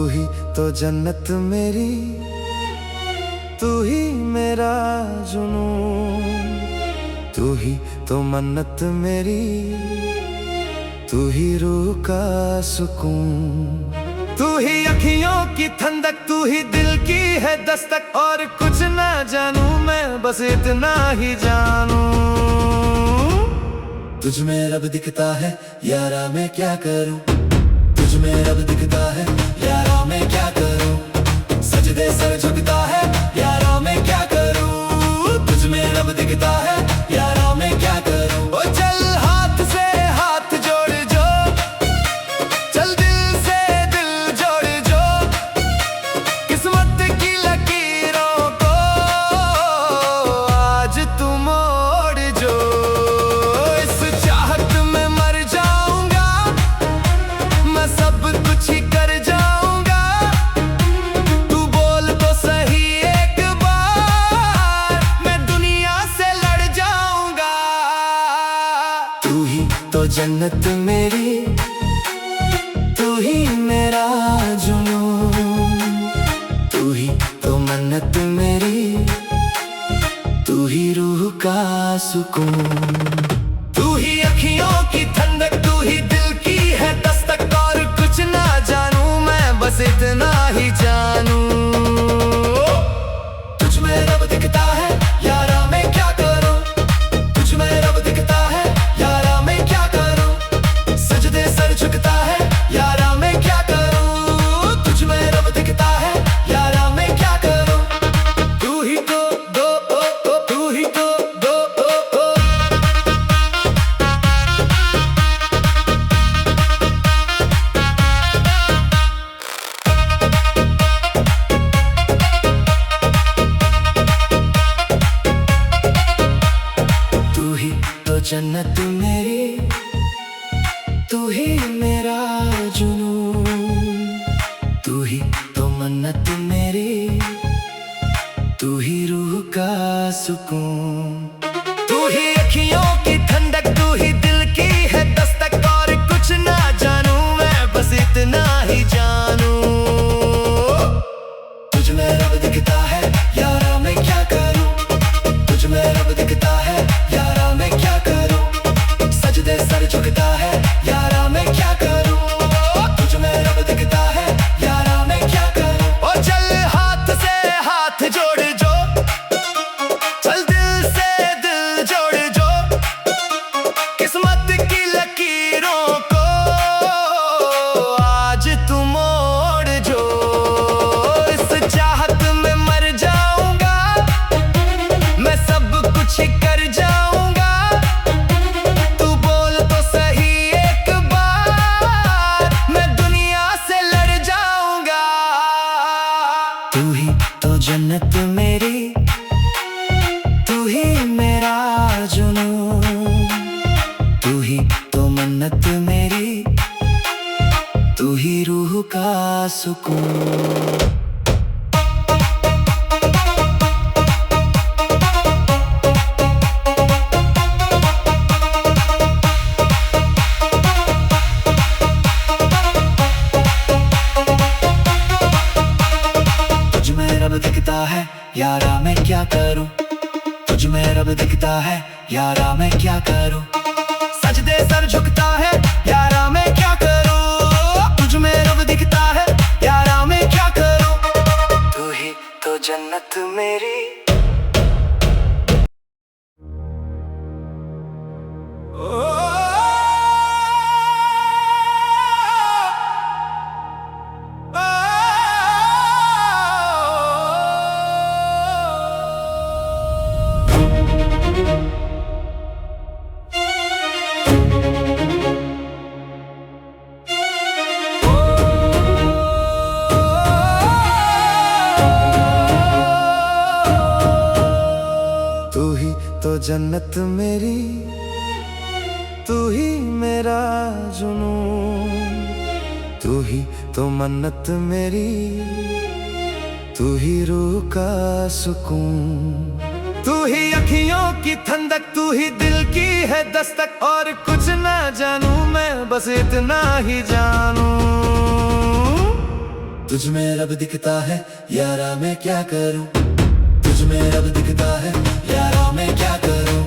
ही तो जन्नत मेरी, तू ही मेरा जुनून, तू ही तो मन्नत मेरी, तू ही रूह का सुकून, तू ही अखियों की ठंडक, तू ही दिल की है दस्तक। और कुछ ना जानू मैं, बस इतना ही जानू, तुझ में रब दिखता है यारा मैं क्या करूं, तुझ में रब दिखता है यारा मैं क्या करूं, सजदे सर झुकता है यारा मैं क्या करूं, तुझ में रब दिखता है यारा मैं क्या करूं। ओ चल हाथ से हाथ जोड़ जो, चल दिल से दिल जोड़ जो, किस्मत की लकीरों को आज तू मोड़ जो। इस चाहत में मर जाऊंगा मैं, सब कुछ ही कर जाऊंगा, तू बोल तो सही एक बार, मैं दुनिया से लड़ जाऊंगा। तू ही तो जन्नत मेरी, तू ही मेरा जुनून, तू ही तो मन्नत मेरी, तू ही रूह का सुकून, तू ही अखियों की ठंडक, तू ही दिल की है दस्तक। और कुछ ना जानू मैं, बस इतना ही जानू, तुझ में रब दिखता है यारा मैं क्या करूं, तुझ में रब दिखता है यारा मैं क्या करूं, सजदे सर झुकता है यारा मैं क्या करूं, तुझ में रब दिखता है यारा मैं क्या करूं। तू ही तो दो तू ही तो दो तू ही तो जन्नत मेरी, तू ही मेरा जुनून, तू ही तो मन्नत मेरी, तू ही रूह का सुकून, तू ही अखियों की ठंडक, तू ही दिल की है दस्तक। और कुछ ना जानू मैं, बस इतना ही जानू, तुझ में रब दिखता है यारा मैं क्या करूं, तुझ में रब दिखता है यारा मैं क्या करूं, सजदे सर झुकता है यारा मैं क्या करूं, तुझ में रब दिखता है यारा मैं क्या करूं। ओ चल हाथ से हाथ जोड़ जो, चल दिल से दिल जोड़ जो, किस्मत की लकीरों को आज तू मोड़ जो। इस चाहत में मर जाऊंगा मैं, सब कुछ ही कर जाऊंगा, तू बोल तो सही एक बार, मैं दुनिया से लड़ जाऊंगा। तू ही तो जन्नत मेरी, तू ही मेरा जुनून, तू ही तो मन्नत मेरी, तू ही रूह का सुकून। तुझ में रब दिखता है यारा मैं क्या करूं, तुझ में रब दिखता है यारा मैं क्या करूं, सजदे सर झुकता है यारा मैं क्या करूं, तुझ में रब दिखता है यारा मैं क्या करूं। तू ही तो जन्नत मेरी, तू ही तो जन्नत मेरी, तू ही मेरा जुनून, तू ही तो मन्नत मेरी, तू ही रूह का सुकून, तू ही अखियों की ठंडक, तू ही दिल की है दस्तक। और कुछ ना जानू मैं, बस इतना ही जानू, तुझ में रब दिखता है यारा मैं क्या करूं, तुझ में रब दिखता है यारा मैं क्या करूं,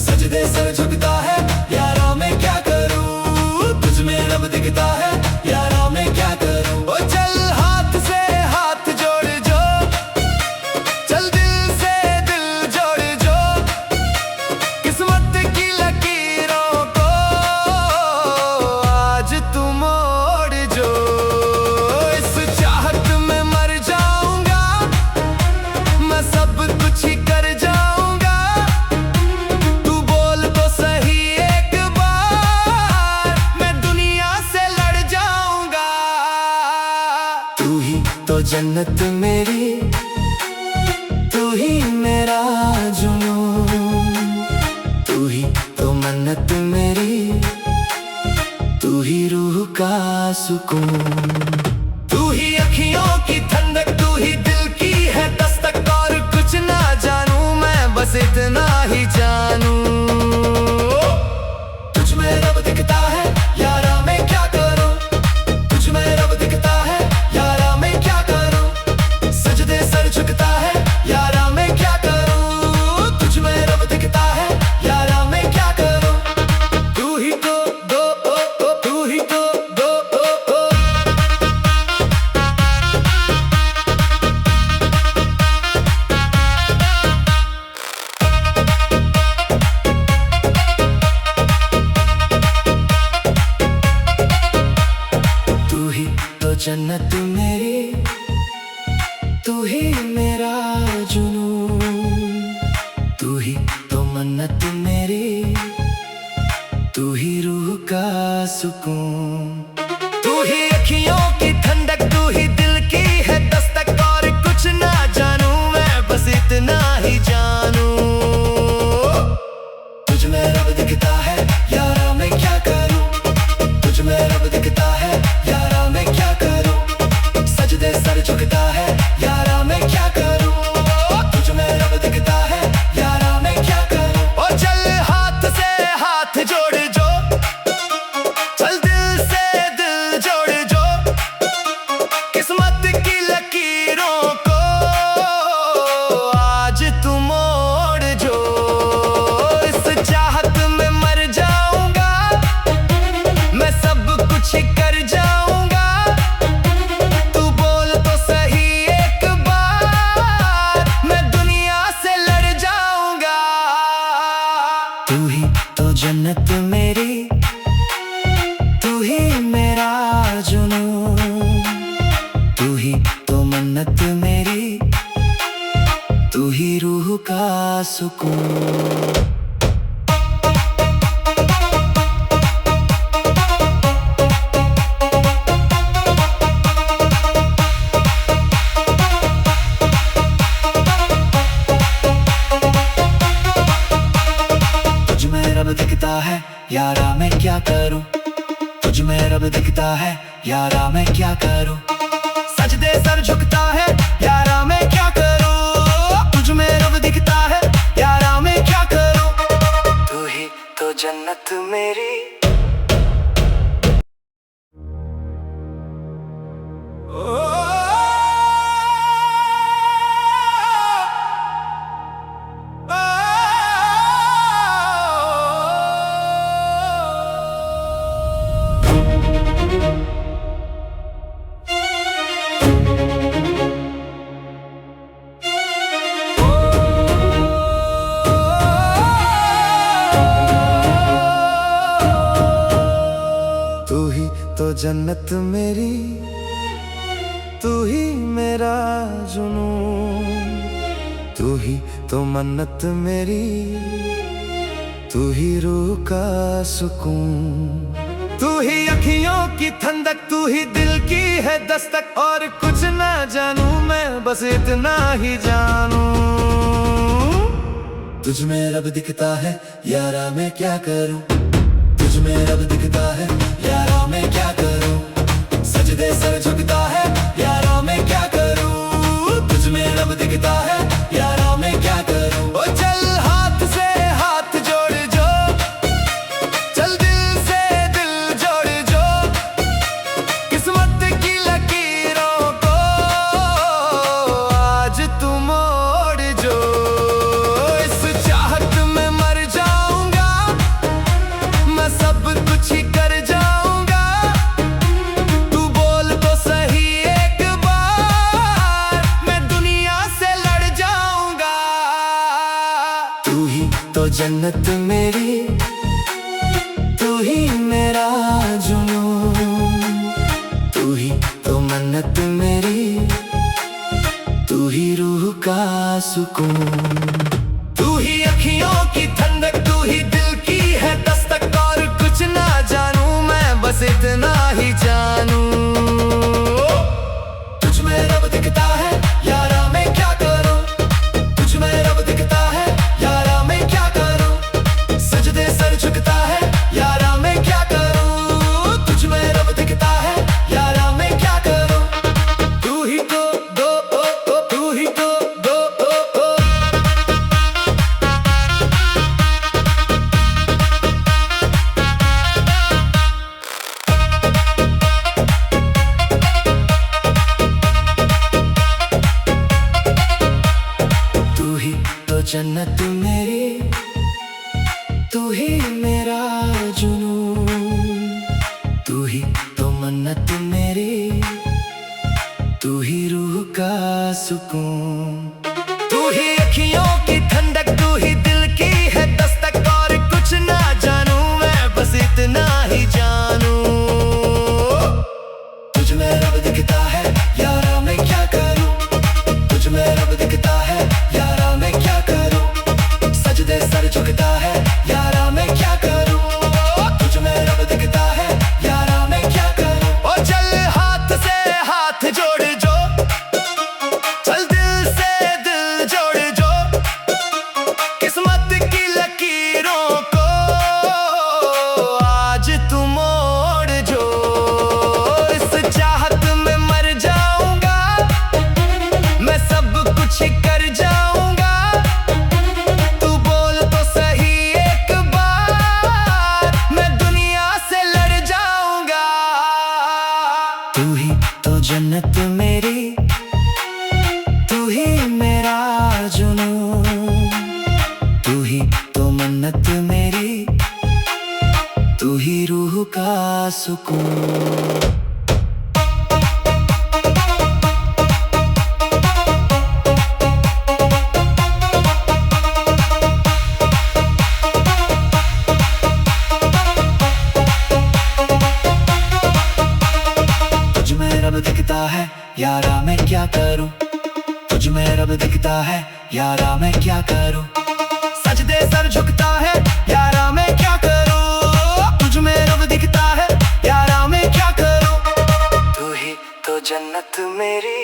सजदे सर झुकता है यारा मैं क्या करूं, तुझ में रब दिखता है यारा मैं क्या करूं। ओ चल हाथ से हाथ जोड़ जो, चल दिल से दिल जोड़ जो, किस्मत की लकीरों को आज तू मोड़ जो। सब कुछ ही कर जाऊंगा, तू बोल तो सही एक बार, मैं दुनिया से लड़ जाऊंगा। तू ही तो जन्नत मेरी, तू ही मेरा जुनून, तू ही तो मन्नत मेरी, तू ही रूह का सुकून, तू ही अखियों की ठंडक, तू ही दिल की है दस्तक, और कुछ ना जानूं मैं बस इतना ही जानूं। तुझ में रब दिखता है यारा मैं क्या करूं, तुझ में रब दिखता है यारा मैं क्या करूं, सजदे सर झुकता है यारा मैं क्या करूं, तुझ में रब दिखता है यारा मैं क्या करूं। तू ही तो दो तू ही तो दो जन्नत मेरी, तू ही मेरा जुनून, तू ही तो मन्नत मेरी, तू ही रूह का सुकून, तू ही अखियों की ठंडक, तू ही दिल की है दस्तक, और कुछ ना जानूं मैं बस इतना ही जानूं। तुझ में रब दिखता है यारा मैं क्या करूं, तुझ में रब दिखता है यारा मैं क्या करूं, सजदे सर झुकता है यारा मैं क्या करूं, तुझ में रब दिखता है यारा मैं क्या करूं। ओ चल हाथ से हाथ जोड़ जो, चल दिल से दिल जोड़ जो, किस्मत की लकीरों को आज तू मोड़ जो। इस चाहत में मर जाऊंगा, मैं सब कुछ ही कर जाऊंगा, तू बोल तो सही एक बार, मैं दुनिया से लड़ जाऊंगा। तू ही तो जन्नत मेरी, तू ही मेरा जुनून, तू ही तो मन्नत मेरी, तू ही रूह का सुकून। रब दिखता है यारा मैं क्या करूं, तुझ में रब दिखता है यारा मैं क्या करूं, सजदे सर झुकता है यारा मैं क्या करूं, तुझ में रब दिखता है यारा मैं क्या करूं। तू ही तो जन्नत मेरी, तो जन्नत मेरी, तू ही मेरा जुनून, तू ही तो मन्नत मेरी, तू ही रूह का सुकून, तू ही अखियों की ठंडक, तू ही दिल की है दस्तक, और कुछ ना जानूं मैं बस इतना ही जानूं। तुझ में रब दिखता है यारा मैं क्या करूं, तुझ में रब दिखता है यारा मैं क्या करूं, सजदे सर झुकता है यारा मैं क्या करूं, तुझ में रब दिखता है यारा मैं क्या करूं। ओ चल हाथ से हाथ जोड़ जो, चल दिल से दिल जोड़ जो, किस्मत की लकीरों जन्नत मेरी, तू ही मेरा जुनून, तू ही तो मन्नत मेरी, तू ही रूह का सुकून। तू ही अखियों की ठंडक, तू ही दिल की है दस्तक, और कुछ ना जानू मैं बस इतना ही जानू। तुझ में रब दिखता है यारा मैं क्या करूं, तुझ में रब दिखता है यारा मैं क्या करूं, सजदे सर झुकता है यारा मैं क्या करूं, तुझ में रब दिखता है यारा मैं क्या करूं। तू ही तो दो ओ ओ, तू ही तो दो ओ ओ। तू ही तो जन्नत मेरी, तू ही मेरा जुनून, तू ही तो मन्नत मेरी, तू ही रूह का सुकून। तू ही अखियों की ठंडक, तू ही दिल की है दस्तक, और कुछ ना जानू मैं बस इतना ही जानू। तुझ में रब दिखता है यारा मैं क्या करूं, तुझ में रब दिखता है यारा मैं क्या करूं, सजदे सर झुकता है यारा मैं क्या करूं, तुझ में रब दिखता है यारा मैं क्या करूं। ओ चल हाथ से हाथ जोड़ जो, चल दिल से दिल जोड़ जो, किस्मत की लकीरों को आज तू मोड़ जो। इस चाहत में मर जाऊंगा मैं, सब कुछ कर जाऊंगा, तू बोल तो सही एक बार, मैं दुनिया से लड़ जाऊंगा। तू ही तो जन्नत मेरी, तू ही मेरा जुनून, तू ही तो मन्नत मेरी, तू ही रूह का सुकून। तुझ में रब दिखता है यारा मैं क्या करूं, तुझ में रब दिखता है यारा मैं क्या करूं, सजदे सर झुकता है यारा मैं क्या करूं, तुझ में रब दिखता है यारा मैं क्या करूं। तू ही तो जन्नत मेरी।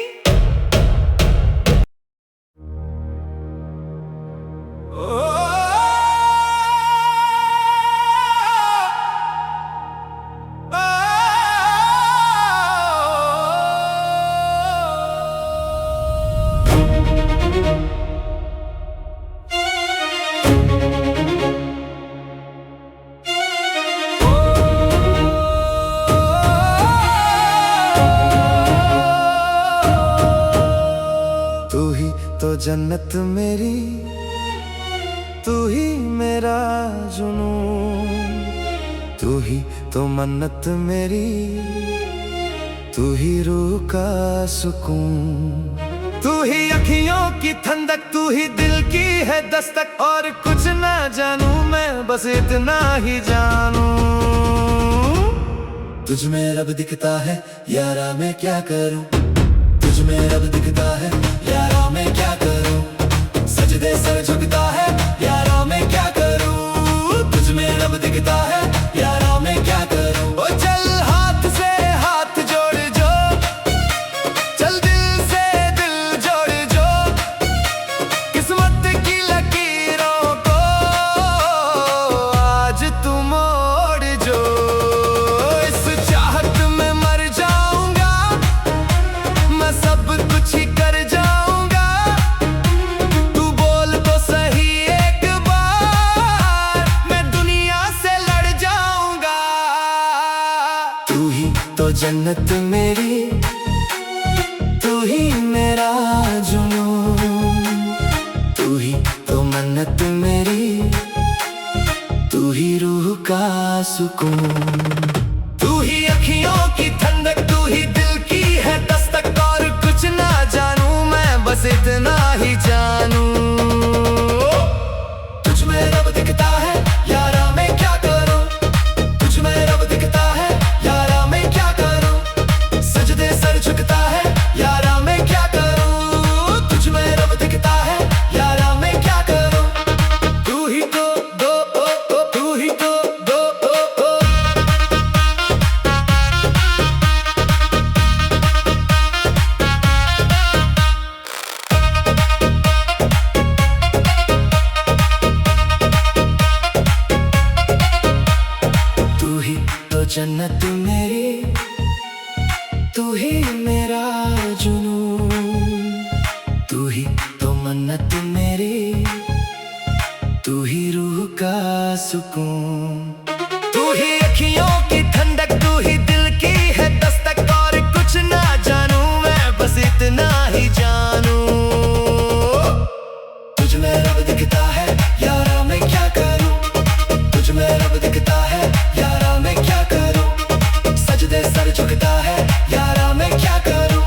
तू ही तो जन्नत मेरी, तू ही मेरा जुनून, तू ही तो मन्नत मेरी, तू ही रूह का सुकून। तू ही अखियों की ठंडक, तू ही दिल की है दस्तक, और कुछ ना जानू मैं बस इतना ही जानू। तुझ में रब दिखता है यारा मैं क्या करूं, तुझ में रब दिखता है यारा मैं क्या करूं, सजदे सर झुकता है यारा मैं क्या करूं, तुझ में रब दिखता है यारा मैं क्या करूं। ओ चल हाथ से हाथ जोड़ जो, चल दिल से दिल जोड़ जो, किस्मत की लकीरों को आज तू मोड़ जो। इस चाहत में मर जाऊंगा मैं, सब कुछ ही कर जाऊंगा, तू बोल तो सही एक बार, मैं दुनिया से लड़ जाऊंगा। तू ही तो जन्नत मेरी, तू ही मेरा जुनून, तू ही तो मन्नत मेरी, तू ही रूह का सुकून। तू ही अखियों की ठंडक, तू ही दिल की है दस्तक, और कुछ ना जानू मैं बस इतना ही जानू। तुझ में रब सुकून। तू ही अखियों की ठंडक, तू ही दिल की है दस्तक, और कुछ ना जानू मैं, बस इतना ही जानू। तुझ में रब दिखता है यारा, मैं क्या करूं। तुझ में रब दिखता है यारा, मैं क्या करूं। सजदे सर झुकता है यारा, मैं क्या करूं।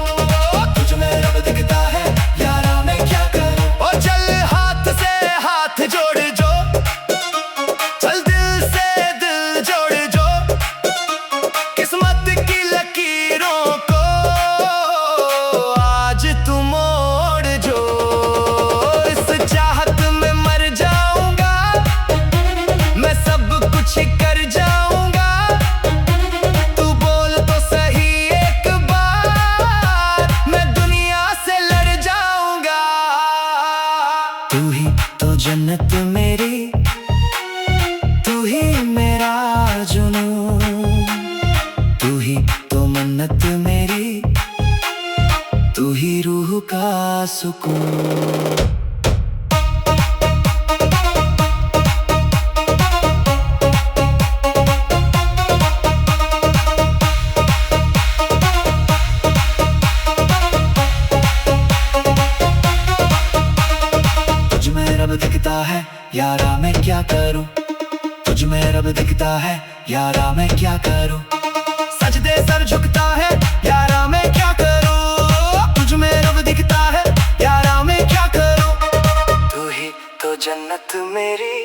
तुझ में रब दिखता है यारा, मैं क्या करूं। ओ चल हाथ से हाथ जोड़ जो, चल दिल से दिल जोड़ जो, किस्मत की लकीरों को आज तू मोड़ जो। इस चाहत में मर जाऊंगा, मैं सब कुछ कर जाऊंगा। तू बोल तो सही एक बार, मैं दुनिया से लड़ जाऊंगा। तू ही तो जन्नत मेरी, तू ही मेरा जुनून। तू ही तो मन्नत मेरी, तू ही रूह का सुकून। तुझ में रब दिखता है यारा, मैं क्या करूं। तुझ में रब दिखता है यारा, मैं क्या करूं। सजदे सर झुकता है यारा, मैं क्या करूं। तुझ में रब दिखता है यारा, मैं क्या करूं। तू ही तो जन्नत मेरी,